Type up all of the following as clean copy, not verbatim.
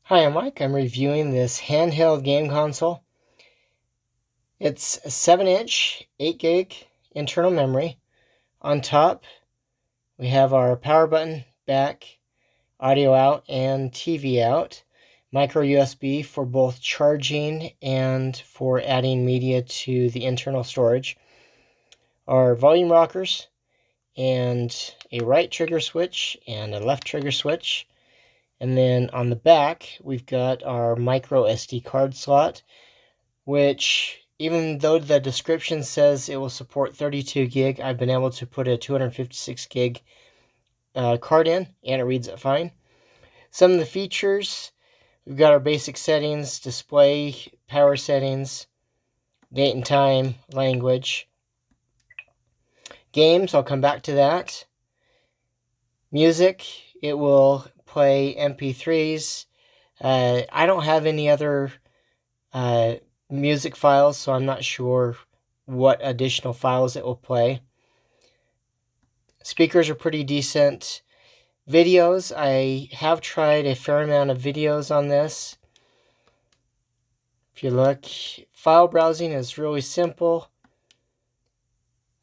Hi, I'm Mike. I'm reviewing this handheld game console. It's a 7-inch, 8 gig internal memory. On top, we have our power button, back, audio out, and TV out. Micro USB for both charging and for adding media to the internal storage. Our volume rockers, and a right trigger switch and a left trigger switch. And then on the back, we've got our micro SD card slot, which, even though the description says it will support 32 gig, I've been able to put a 256 gig card in, and it reads it fine. Some of the features, we've got our basic settings, display, power settings, date and time, language. Games, I'll come back to that. Music, it will play MP3s. I don't have any other music files, so I'm not sure what additional files it will play. Speakers are pretty decent. Videos, I have tried a fair amount of videos on this. If you look, file browsing is really simple.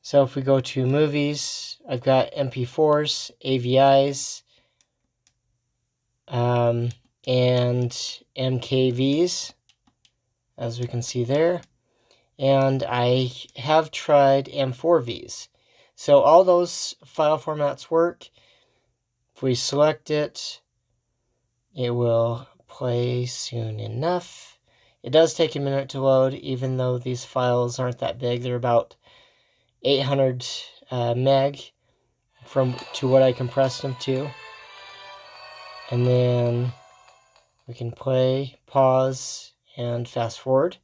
So if we go to movies, I've got MP4s, AVIs, and MKVs, as we can see there. And I have tried M4Vs. So all those file formats work. If we select it, it will play soon enough. It does take a minute to load, even though these files aren't that big. They're about 800 meg to what I compressed them to. And then we can play, pause, and fast forward.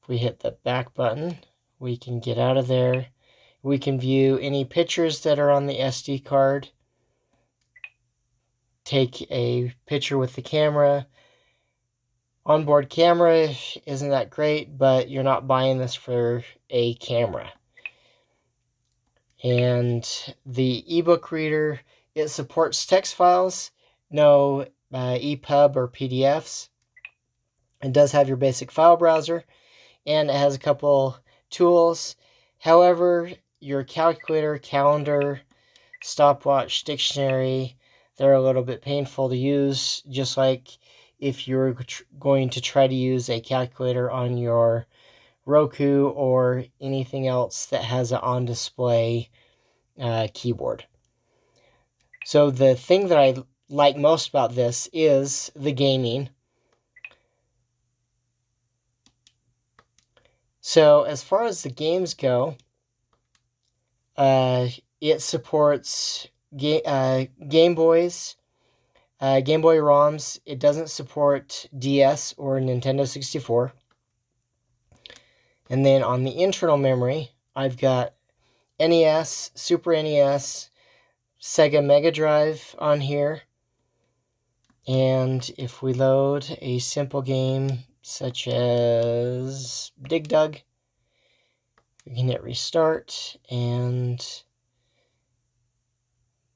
If we hit the back button, we can get out of there. We can view any pictures that are on the SD card. Take a picture with the camera. Onboard camera isn't that great, but you're not buying this for a camera. And the ebook reader, it supports text files, no EPUB or PDFs. It does have your basic file browser, and it has a couple tools. However, your calculator, calendar, stopwatch, dictionary, they're a little bit painful to use, just like if you're going to try to use a calculator on your Roku or anything else that has an on-display keyboard. So the thing that I like most about this is the gaming. So as far as the games go, it supports Game Boys, Game Boy ROMs. It doesn't support DS or Nintendo 64. And then on the internal memory, I've got NES, Super NES, Sega Mega Drive on here. And if we load a simple game such as Dig Dug, we can hit restart, and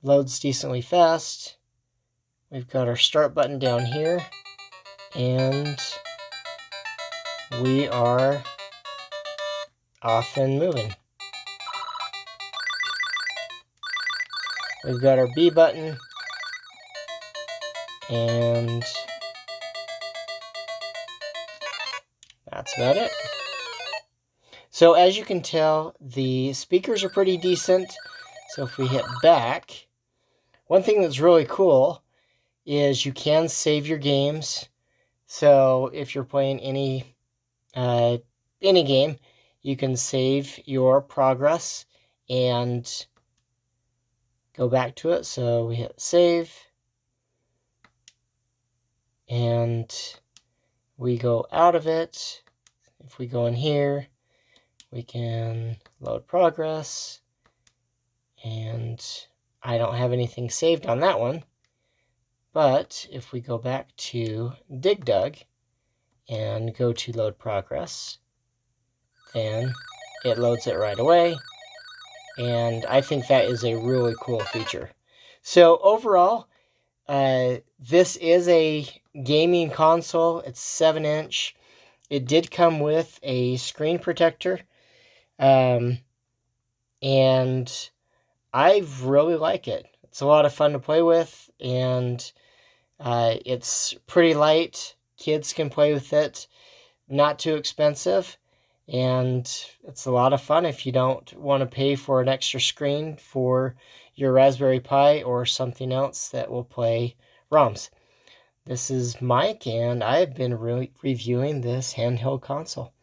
loads decently fast. We've got our start button down here, and we are off and moving. We've got our B button, and that's about it. So as you can tell, the speakers are pretty decent. So if we hit back, one thing that's really cool is you can save your games. So if you're playing any game, you can save your progress and go back to it. So we hit save, and we go out of it. If we go in here, we can load progress, and I don't have anything saved on that one. But if we go back to Dig Dug and go to load progress, then it loads it right away. And I think that is a really cool feature. So overall, This is a gaming console. It's 7-inch. It did come with a screen protector. And I really like it. It's a lot of fun to play with, and it's pretty light. Kids can play with it. Not too expensive, and it's a lot of fun if you don't want to pay for an extra screen for your Raspberry Pi or something else that will play ROMs. This is Mike, and I've been reviewing this handheld console.